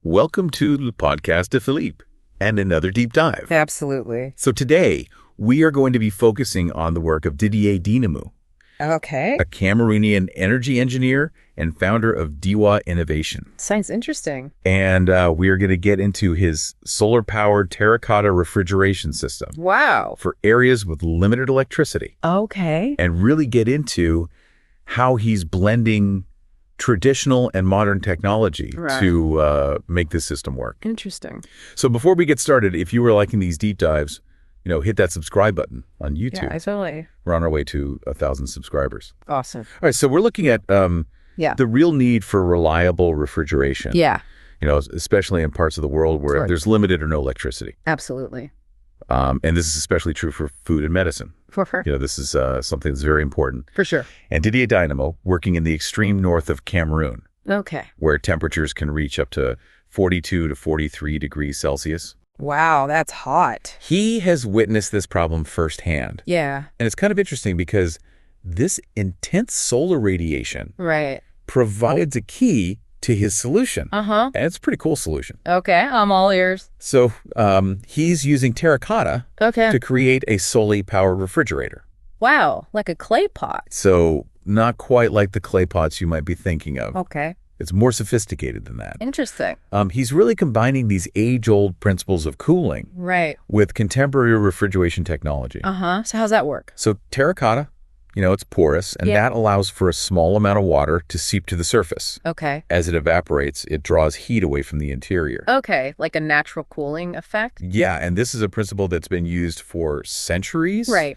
Welcome to the podcast de Philippe and another deep dive. Absolutely. So today, we are going to be focusing on the work of DDA Dinamu, Okay. a Cameroonian energy engineer and founder of DDA Innovation. Sounds interesting. And we are going to get into his solar-powered Terracotta refrigeration system Wow. for areas with limited electricity, Okay. and really get into how he's blending traditional and modern technology to make this system work. Interesting. So before we get started, if you were liking these deep dives, hit that subscribe button on YouTube. Yeah, totally. We're on our way to 1,000 subscribers. Awesome. All right, so we're looking at the real need for reliable refrigeration. Yeah, Especially in parts of the world where there's limited or no electricity. absolutely. And this is especially true for food and medicine. For sure. This is something that's very important. For sure. And DDA Dynamo, working in the extreme north of Cameroon, Okay. where temperatures can reach up to 42 to 43 degrees Celsius. Wow, that's hot. He has witnessed this problem firsthand. Yeah. And it's kind of interesting because this intense solar radiation Right. provides a key to his solution. Uh-huh. And it's a pretty cool solution. Okay, I'm all ears. So he's using terracotta Okay. to create a solely powered refrigerator. Wow, like a clay pot. So not quite like the clay pots you might be thinking of. Okay. It's more sophisticated than that. Interesting. He's really combining these age-old principles of cooling Right. with contemporary refrigeration technology. Uh-huh. So how's that work? So terracotta, it's porous, and that allows for a small amount of water to seep to the surface. Okay. As it evaporates, it draws heat away from the interior. Okay, like a natural cooling effect? Yeah, and this is a principle that's been used for centuries. Right.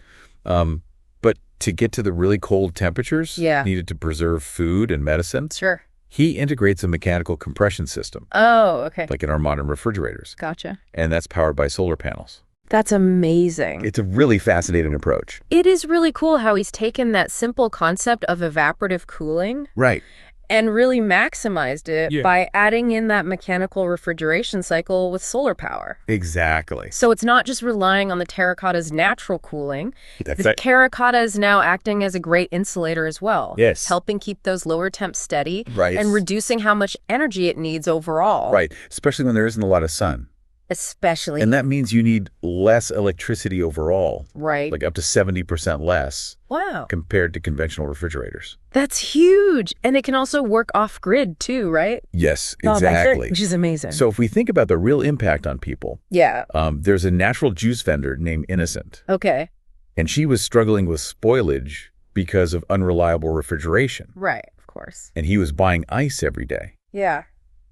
But to get to the really cold temperatures needed to preserve food and medicine, Sure. he integrates a mechanical compression system, Oh, okay. like in our modern refrigerators. Gotcha. And that's powered by solar panels. That's amazing. It's a really fascinating approach. It is really cool how he's taken that simple concept of evaporative cooling Right. and really maximized it by adding in that mechanical refrigeration cycle with solar power. Exactly. So it's not just relying on the terracotta's natural cooling. That's The it. terracotta is now acting as a great insulator as well. Yes. Helping keep those lower temps steady Right. and reducing how much energy it needs overall. Right. Especially when there isn't a lot of sun. Especially. And that means you need less electricity overall, right. like up to 70% less Wow. compared to conventional refrigerators. That's huge. And it can also work off-grid too, right? Yes, Oh, that's it, exactly. which is amazing. So if we think about the real impact on people, yeah. there's a natural juice vendor named Innocent, Okay. and she was struggling with spoilage because of unreliable refrigeration. Right. Of course. And he was buying ice every day. Yeah.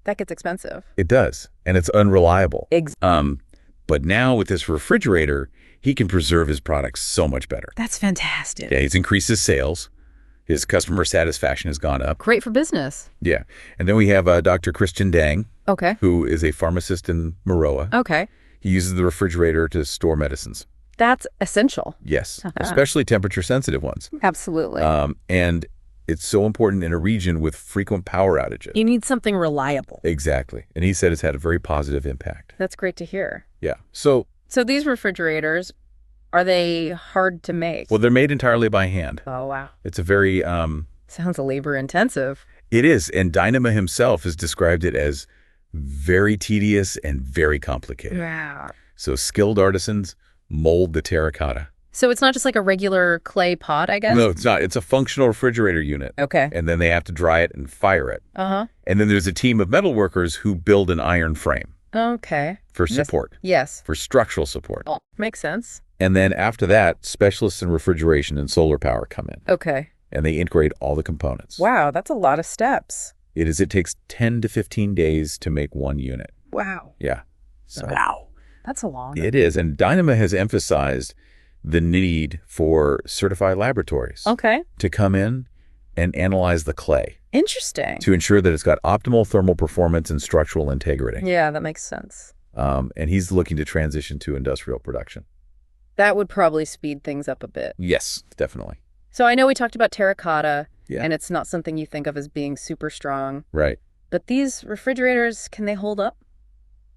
That gets expensive. It does, and it's unreliable. Exactly. But now with this refrigerator, he can preserve his products so much better. That's fantastic. Yeah, he's increased his sales. His customer satisfaction has gone up. Great for business. Yeah. And then we have Dr. Christian Dang, Okay. who is a pharmacist in Maroa. Okay. He uses the refrigerator to store medicines. That's essential. Yes, especially temperature-sensitive ones. Absolutely. And it's so important in a region with frequent power outages. You need something reliable. Exactly. And he said it's had a very positive impact. That's great to hear. Yeah. So these refrigerators, are they hard to make? they're made entirely by hand. Oh, wow. It's a very... Sounds labor intensive. It is. And Dynamo himself has described it as very tedious and very complicated. Wow. So skilled artisans mold the terracotta. So it's not just like a regular clay pot, I guess? No, it's not. It's a functional refrigerator unit. Okay. And then they have to dry it and fire it. Uh-huh. And then there's a team of metal workers who build an iron frame Okay. for support, Yes. for structural support. Oh, makes sense. And then after that, specialists in refrigeration and solar power come in. Okay. And they integrate all the components. Wow, that's a lot of steps. It takes 10 to 15 days to make one unit. Wow. Yeah. So Wow. That's a long. it is. And Dynamo has emphasized the need for certified laboratories Okay. to come in and analyze the clay Interesting. to ensure that it's got optimal thermal performance and structural integrity. Yeah, that makes sense. And he's looking to transition to industrial production. That would probably speed things up a bit. Yes, definitely. So I know we talked about terracotta, Yeah. and it's not something you think of as being super strong. Right. But these refrigerators, can they hold up?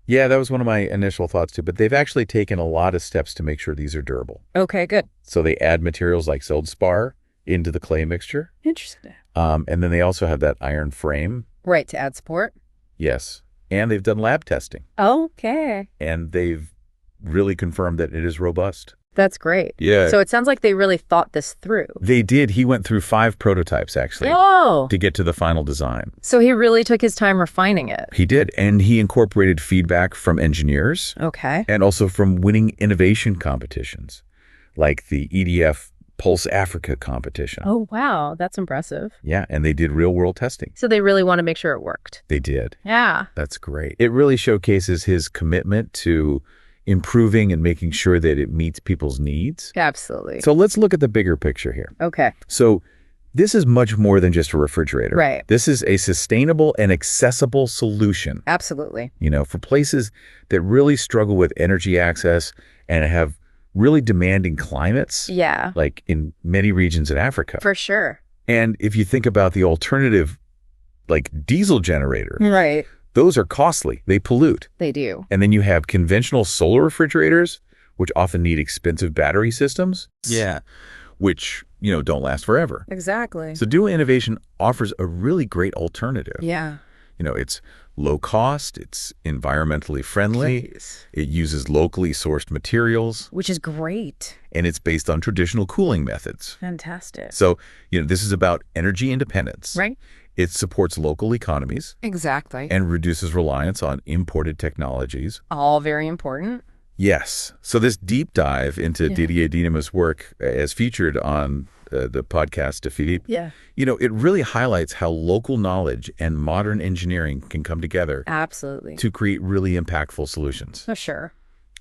Yeah, that was one of my initial thoughts too, but they've actually taken a lot of steps to make sure these are durable. Okay, good. So they add materials like feldspar into the clay mixture. Interesting. And then they also have that iron frame. Right, to add support? Yes. and they've done lab testing. Okay. And they've really confirmed that it is robust. That's great. Yeah. So it sounds like they really thought this through. They did. He went through 5 prototypes, actually, to get to the final design. So he really took his time refining it. He did. And he incorporated feedback from engineers. Okay. And also from winning innovation competitions, like the EDF Pulse Africa competition. Oh, wow. That's impressive. Yeah. And they did real-world testing. So they really want to make sure it worked. They did. Yeah. That's great. It really showcases his commitment to improving and making sure that it meets people's needs. Absolutely. So let's look at the bigger picture here. Okay. So this is much more than just a refrigerator. Right. This is a sustainable and accessible solution. Absolutely. For places that really struggle with energy access and have really demanding climates. Yeah. Like in many regions in Africa. For sure. And if you think about the alternative, like diesel generator. Right. Those are costly. They pollute. They do. And then you have conventional solar refrigerators, which often need expensive battery systems. Yeah. Which, don't last forever. Exactly. So DUA Innovation offers a really great alternative. Yeah. It's low cost, it's environmentally friendly, it uses locally sourced materials. Which is great. And it's based on traditional cooling methods. Fantastic. So, this is about energy independence. Right. It supports local economies. Exactly. And reduces reliance on imported technologies. All very important. Yes. So this deep dive into DDA Dinamu's work, as featured on the podcast to Philippe, it really highlights how local knowledge and modern engineering can come together. Absolutely. To create really impactful solutions. For sure.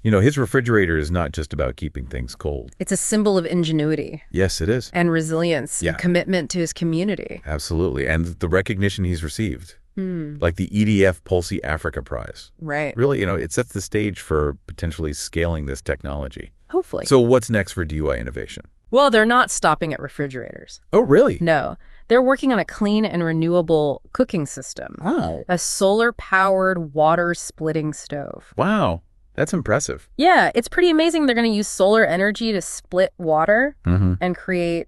His refrigerator is not just about keeping things cold. It's a symbol of ingenuity. Yes, it is. And resilience. And commitment to his community. Absolutely. And the recognition he's received. Like the EDF Pulse Africa Prize. Right. Really, it sets the stage for potentially scaling this technology. Hopefully. So what's next for DUI Innovation? Well, they're not stopping at refrigerators. Oh, really? No. They're working on a clean and renewable cooking system. Oh. A solar-powered water-splitting stove. Wow. That's impressive. Yeah, it's pretty amazing. They're going to use solar energy to split water and create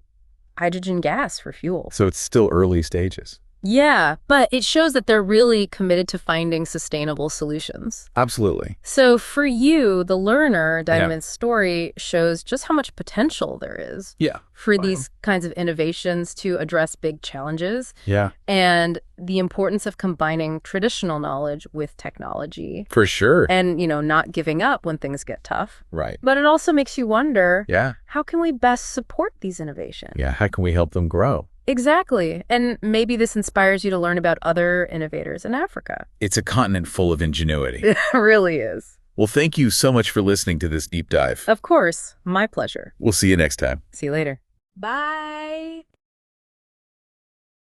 hydrogen gas for fuel. So it's still early stages. Yeah, but it shows that they're really committed to finding sustainable solutions. Absolutely. So for you, the learner, Dynaman's story shows just how much potential there is for these kinds of innovations to address big challenges. Yeah. And the importance of combining traditional knowledge with technology. For sure. And, not giving up when things get tough. Right. But it also makes you wonder, yeah, how can we best support these innovations? Yeah, how can we help them grow? Exactly. And maybe this inspires you to learn about other innovators in Africa. It's a continent full of ingenuity. It really is. Well, thank you so much for listening to this deep dive. Of course. My pleasure. We'll see you next time. See you later. Bye.